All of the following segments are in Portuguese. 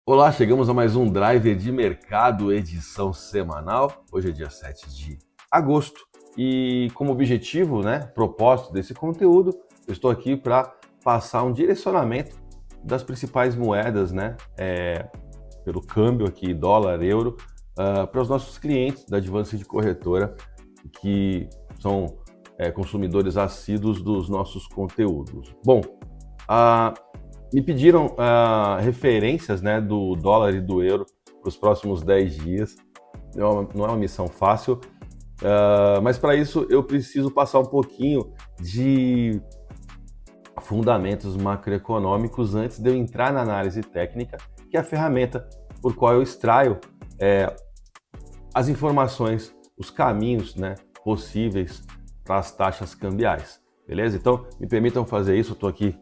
Olá, chegamos a mais um Driver de Mercado, edição semanal. Hoje é dia 7 de agosto e como objetivo, propósito desse conteúdo, eu estou aqui para passar um direcionamento das principais moedas, pelo câmbio aqui, dólar, euro, para os nossos clientes da Advanced Corretora, que são consumidores assíduos dos nossos conteúdos. Bom, me pediram referências do dólar e do euro para os próximos 10 dias. Não é uma missão fácil, mas para isso eu preciso passar um pouquinho de fundamentos macroeconômicos antes de eu entrar na análise técnica, que é a ferramenta por qual eu extraio as informações, os caminhos possíveis para as taxas cambiais. Beleza? Então, me permitam fazer isso. Eu estou aqui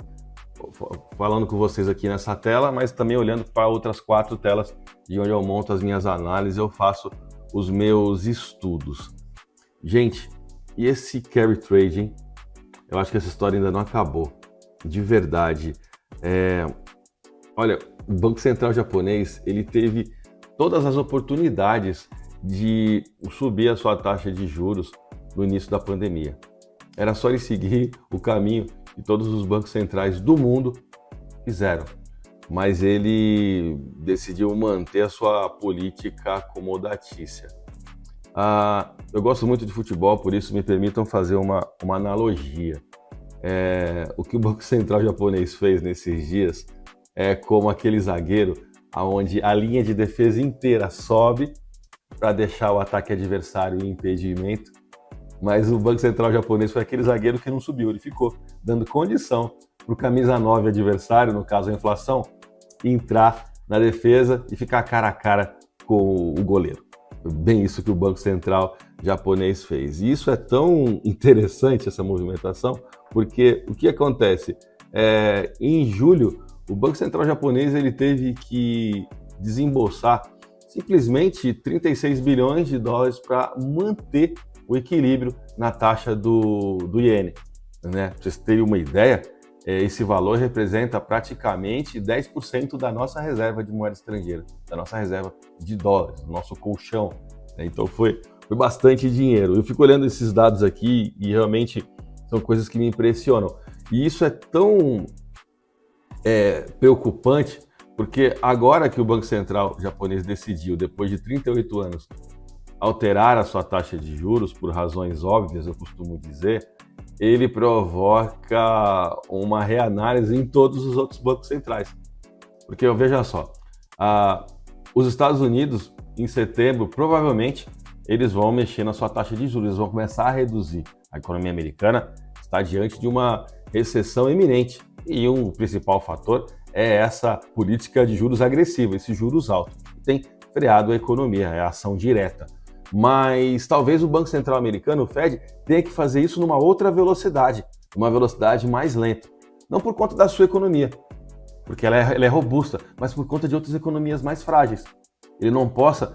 falando com vocês aqui nessa tela, mas também olhando para outras 4 telas de onde eu monto as minhas análises, eu faço os meus estudos. Gente, e esse carry trade, hein? Eu acho que essa história ainda não acabou, de verdade. Olha, o Banco Central japonês, ele teve todas as oportunidades de subir a sua taxa de juros no início da pandemia. Era só ele seguir o caminho que todos os bancos centrais do mundo fizeram, mas ele decidiu manter a sua política acomodatícia. Eu gosto muito de futebol, por isso me permitam fazer uma analogia. O que o Banco Central japonês fez nesses dias é como aquele zagueiro onde a linha de defesa inteira sobe para deixar o ataque adversário em impedimento, mas o Banco Central japonês foi aquele zagueiro que não subiu, ele ficou dando condição para o camisa 9 adversário, no caso a inflação, entrar na defesa e ficar cara a cara com o goleiro. Foi bem isso que o Banco Central japonês fez. E isso é tão interessante, essa movimentação, porque o que acontece? Em julho, o Banco Central japonês ele teve que desembolsar simplesmente 36 bilhões de dólares para manter o equilíbrio na taxa do iene. Para vocês terem uma ideia, esse valor representa praticamente 10% da nossa reserva de moeda estrangeira, da nossa reserva de dólares, do nosso colchão. Então foi bastante dinheiro. Eu fico olhando esses dados aqui e realmente são coisas que me impressionam. E isso é tão preocupante, porque agora que o Banco Central japonês decidiu, depois de 38 anos, alterar a sua taxa de juros, por razões óbvias, eu costumo dizer, ele provoca uma reanálise em todos os outros bancos centrais. Porque, veja só, os Estados Unidos, em setembro, provavelmente, eles vão mexer na sua taxa de juros, eles vão começar a reduzir. A economia americana está diante de uma recessão iminente e um principal fator é essa política de juros agressiva, esses juros altos, que tem freado a economia, é a ação direta. Mas talvez o Banco Central americano, o Fed, tenha que fazer isso numa outra velocidade, uma velocidade mais lenta. Não por conta da sua economia, porque ela é robusta, mas por conta de outras economias mais frágeis. Ele não possa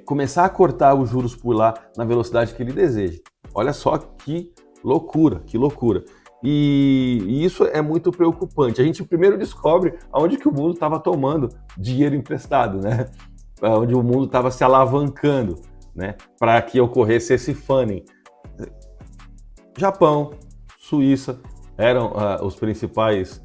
começar a cortar os juros por lá na velocidade que ele deseja. Olha só que loucura, que loucura. E isso é muito preocupante. A gente primeiro descobre aonde que o mundo estava tomando dinheiro emprestado, onde o mundo estava se alavancando, para que ocorresse esse funding. Japão, Suíça eram os principais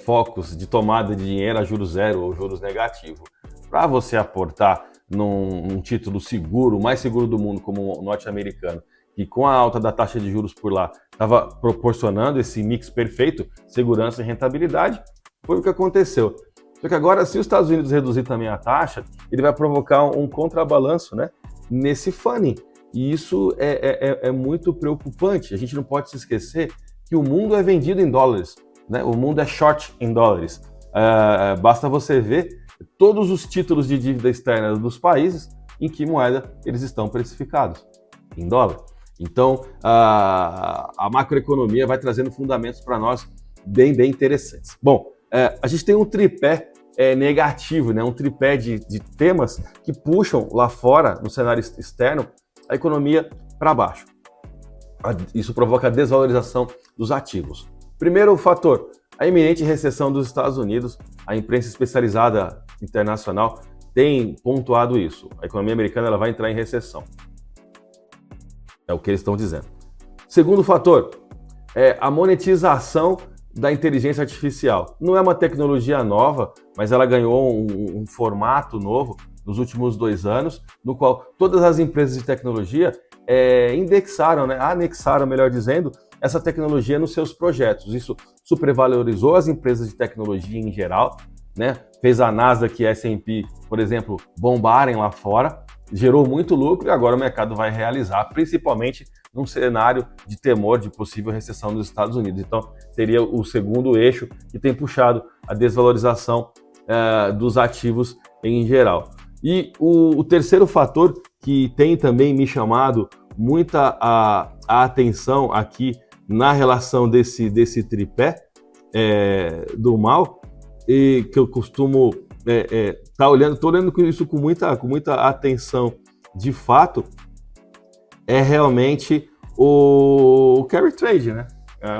focos de tomada de dinheiro a juros zero ou juros negativo. Para você aportar num título seguro, o mais seguro do mundo, como o norte-americano, e com a alta da taxa de juros por lá, estava proporcionando esse mix perfeito, segurança e rentabilidade, foi o que aconteceu. Só que agora, se os Estados Unidos reduzir também a taxa, ele vai provocar um contrabalanço, nesse funding. E isso é muito preocupante. A gente não pode se esquecer que o mundo é vendido em dólares, O mundo é short em dólares. Basta você ver todos os títulos de dívida externa dos países em que moeda eles estão precificados, em dólar. Então, a macroeconomia vai trazendo fundamentos para nós bem interessantes. Bom, a gente tem um tripé negativo, um tripé de temas que puxam lá fora, no cenário externo, a economia para baixo. Isso provoca a desvalorização dos ativos. Primeiro fator, a iminente recessão dos Estados Unidos. A imprensa especializada internacional tem pontuado isso. A economia americana ela vai entrar em recessão. É o que eles estão dizendo. Segundo fator, é a monetização da inteligência artificial. Não é uma tecnologia nova, mas ela ganhou um formato novo nos últimos 2 anos, no qual todas as empresas de tecnologia anexaram, melhor dizendo, essa tecnologia nos seus projetos. Isso supervalorizou as empresas de tecnologia em geral, né? Fez a Nasdaq e a S&P, por exemplo, bombarem lá fora, gerou muito lucro e agora o mercado vai realizar, principalmente num cenário de temor de possível recessão nos Estados Unidos. Então, seria o segundo eixo que tem puxado a desvalorização dos ativos em geral. E o terceiro fator que tem também me chamado muita a atenção aqui na relação desse tripé do mal, e que eu costumo estou olhando isso com muita atenção de fato, é realmente o carry trade, né?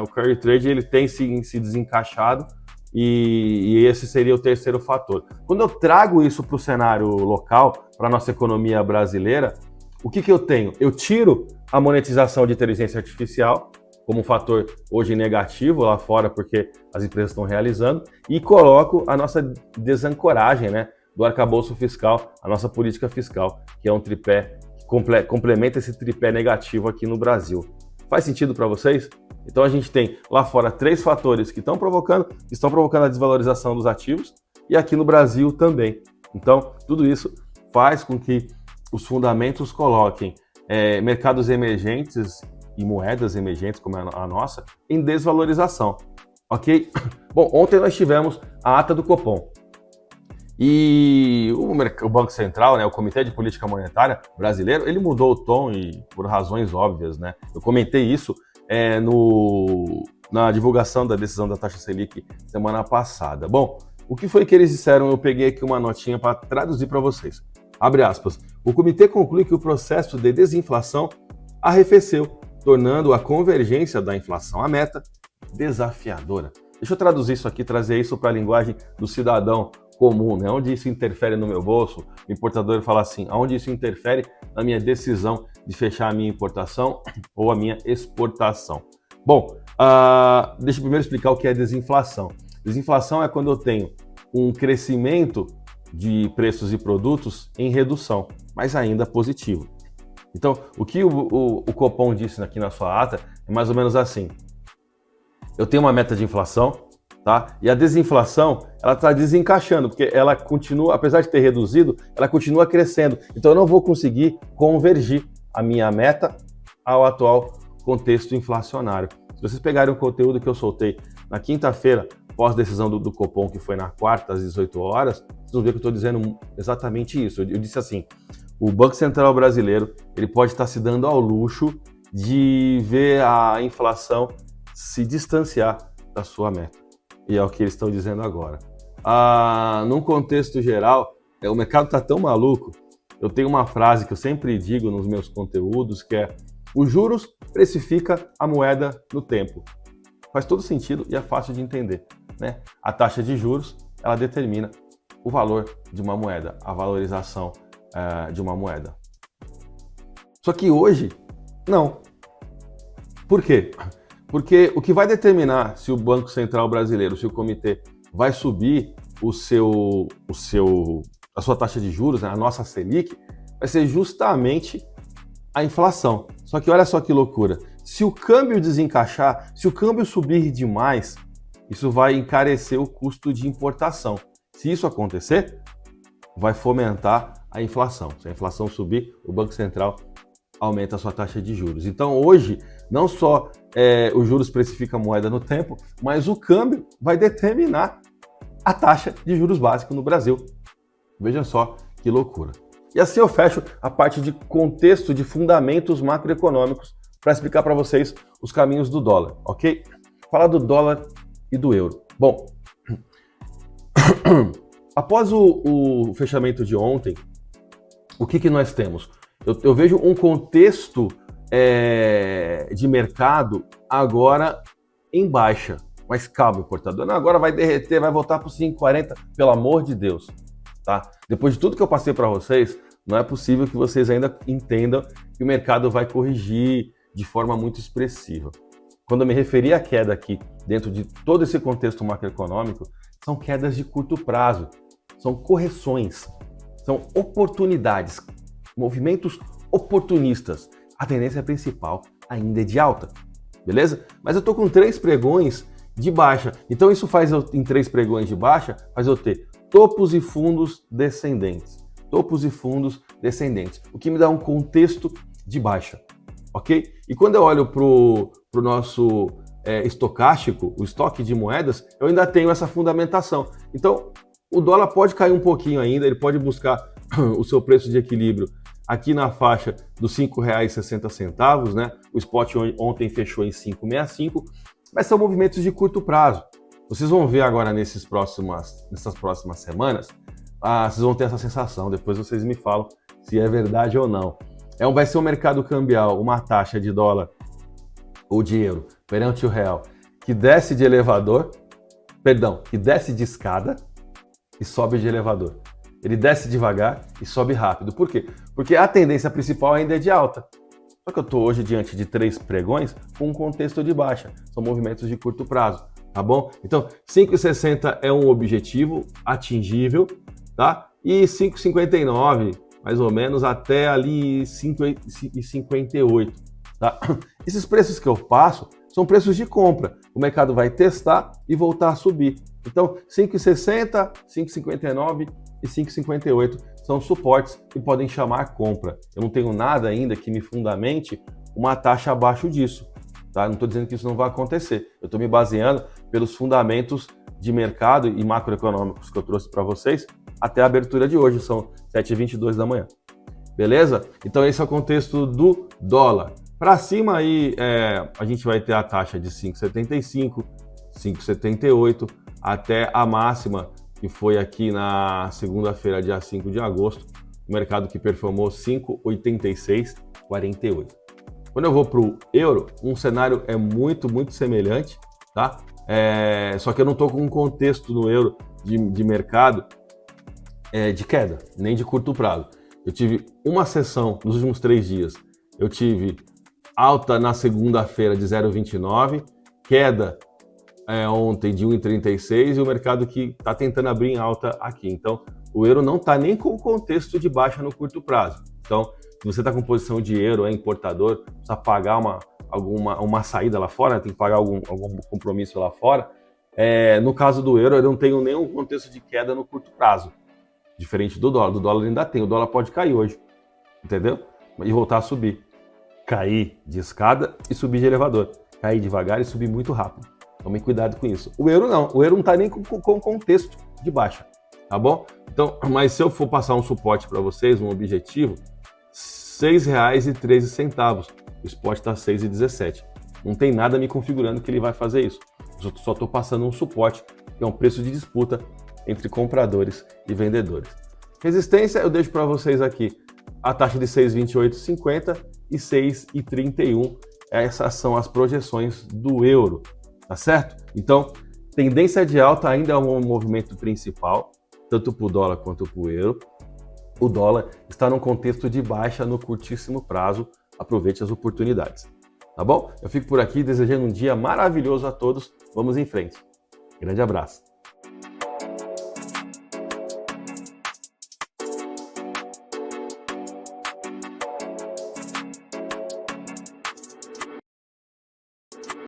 O carry trade ele tem se desencaixado e esse seria o terceiro fator. Quando eu trago isso para o cenário local, para a nossa economia brasileira, o que eu tenho? Eu tiro a monetização de inteligência artificial como um fator hoje negativo lá fora, porque as empresas estão realizando, e coloco a nossa desancoragem, né, do arcabouço fiscal, a nossa política fiscal, que é um tripé que complementa esse tripé negativo aqui no Brasil. Faz sentido para vocês? Então a gente tem lá fora 3 fatores que estão provocando a desvalorização dos ativos, e aqui no Brasil também. Então tudo isso faz com que os fundamentos coloquem mercados emergentes e moedas emergentes, como a nossa, em desvalorização, ok? Bom, ontem nós tivemos a ata do Copom. E o Banco Central, né, o Comitê de Política Monetária brasileiro, ele mudou o tom e por razões óbvias, né? Eu comentei isso na divulgação da decisão da taxa Selic semana passada. Bom, o que foi que eles disseram? Eu peguei aqui uma notinha para traduzir para vocês. Abre aspas. O comitê conclui que o processo de desinflação arrefeceu, tornando a convergência da inflação à meta desafiadora. Deixa eu traduzir isso aqui, trazer isso para a linguagem do cidadão comum, né? Onde isso interfere no meu bolso? O importador fala assim, onde isso interfere na minha decisão de fechar a minha importação ou a minha exportação? Bom, deixa eu primeiro explicar o que é desinflação. Desinflação é quando eu tenho um crescimento de preços e produtos em redução, mas ainda positivo. Então, o que o Copom disse aqui na sua ata é mais ou menos assim. Eu tenho uma meta de inflação, tá? E a desinflação, ela está desencaixando, porque ela continua, apesar de ter reduzido, ela continua crescendo. Então, eu não vou conseguir convergir a minha meta ao atual contexto inflacionário. Se vocês pegarem o conteúdo que eu soltei na quinta-feira, pós-decisão do Copom, que foi na quarta, às 18 horas, vocês vão ver que eu estou dizendo exatamente isso. Eu disse assim, o Banco Central brasileiro ele pode estar se dando ao luxo de ver a inflação se distanciar da sua meta. E é o que eles estão dizendo agora. Num contexto geral, o mercado está tão maluco, eu tenho uma frase que eu sempre digo nos meus conteúdos, que é: os juros precifica a moeda no tempo. Faz todo sentido e é fácil de entender, né? A taxa de juros, ela determina o valor de uma moeda, a valorização de uma moeda. Só que hoje, não. Por quê? Porque o que vai determinar se o Banco Central brasileiro, se o comitê vai subir a sua taxa de juros, né, a nossa Selic, vai ser justamente a inflação. Só que olha só que loucura. Se o câmbio desencaixar, se o câmbio subir demais, isso vai encarecer o custo de importação. Se isso acontecer, vai fomentar a inflação. Se a inflação subir, o Banco Central aumenta a sua taxa de juros. Então hoje, não só os juros precificam a moeda no tempo, mas o câmbio vai determinar a taxa de juros básico no Brasil. Veja só que loucura. E assim eu fecho a parte de contexto de fundamentos macroeconômicos para explicar para vocês os caminhos do dólar, ok? Falar do dólar e do euro. Bom, após o fechamento de ontem, o que nós temos? Eu vejo um contexto de mercado agora em baixa. Mas calma, importador. Não, agora vai derreter, vai voltar para os 5,40, pelo amor de Deus. tá? Depois de tudo que eu passei para vocês, não é possível que vocês ainda entendam que o mercado vai corrigir de forma muito expressiva. Quando eu me referi à queda aqui, dentro de todo esse contexto macroeconômico, são quedas de curto prazo, são correções, são oportunidades, movimentos oportunistas. A tendência principal ainda é de alta, beleza? Mas eu tô com 3 pregões de baixa, então isso faz eu, em 3 pregões de baixa, faz eu ter topos e fundos descendentes. Topos e fundos descendentes, o que me dá um contexto de baixa, ok? E quando eu olho para o nosso estocástico, o estoque de moedas, eu ainda tenho essa fundamentação. Então, o dólar pode cair um pouquinho ainda, ele pode buscar o seu preço de equilíbrio aqui na faixa dos R$ 5,60, né? O spot ontem fechou em 5,65, mas são movimentos de curto prazo. Vocês vão ver agora nessas próximas semanas, vocês vão ter essa sensação, depois vocês me falam se é verdade ou não. Vai ser um mercado cambial, uma taxa de dólar ou de euro perante o real que desce de elevador, que desce de escada e sobe de elevador. Ele desce devagar e sobe rápido. Por quê? Porque a tendência principal ainda é de alta. Só que eu estou hoje diante de 3 pregões com um contexto de baixa. São movimentos de curto prazo, tá bom? Então, 5,60 é um objetivo atingível, tá? E 5,59, mais ou menos, até ali 5,58, tá? Esses preços que eu passo são preços de compra. O mercado vai testar e voltar a subir. Então, 5,60, 5,59 e 5,58 são suportes que podem chamar compra. Eu não tenho nada ainda que me fundamente uma taxa abaixo disso, tá? Não estou dizendo que isso não vai acontecer. Eu estou me baseando pelos fundamentos de mercado e macroeconômicos que eu trouxe para vocês até a abertura de hoje, são 7h22 da manhã. Beleza? Então esse é o contexto do dólar. Para cima aí, a gente vai ter a taxa de 5,75, 5,78, até a máxima que foi aqui na segunda-feira, dia 5 de agosto, o mercado que performou 5,8648. Quando eu vou para o euro, um cenário é muito semelhante, tá? Só que eu não estou com um contexto no euro de mercado de queda, nem de curto prazo. Eu tive uma sessão nos últimos 3 dias. Eu tive alta na segunda-feira de 0,29, queda ontem de 1,36 e o mercado que está tentando abrir em alta aqui. Então, o euro não está nem com o contexto de baixa no curto prazo. Então, se você está com posição de euro, é importador, precisa pagar uma saída lá fora, tem que pagar algum compromisso lá fora. No caso do euro, eu não tenho nenhum contexto de queda no curto prazo. Diferente do dólar. Do dólar ainda tem. O dólar pode cair hoje, entendeu? E voltar a subir. Cair de escada e subir de elevador. Cair devagar e subir muito rápido. Tomem cuidado com isso. O euro não. O euro não está nem com contexto de baixa, tá bom? Então, mas se eu for passar um suporte para vocês, um objetivo, R$ 6,13. O spot está 6,17. Não tem nada me configurando que ele vai fazer isso. Eu só estou passando um suporte, que é um preço de disputa entre compradores e vendedores. Resistência eu deixo para vocês aqui a taxa de 6,2850 e 6,31. Essas são as projeções do euro, tá certo? Então, tendência de alta ainda é um movimento principal, tanto para o dólar quanto para o euro. O dólar está num contexto de baixa no curtíssimo prazo. Aproveite as oportunidades, tá bom? Eu fico por aqui desejando um dia maravilhoso a todos. Vamos em frente. Grande abraço.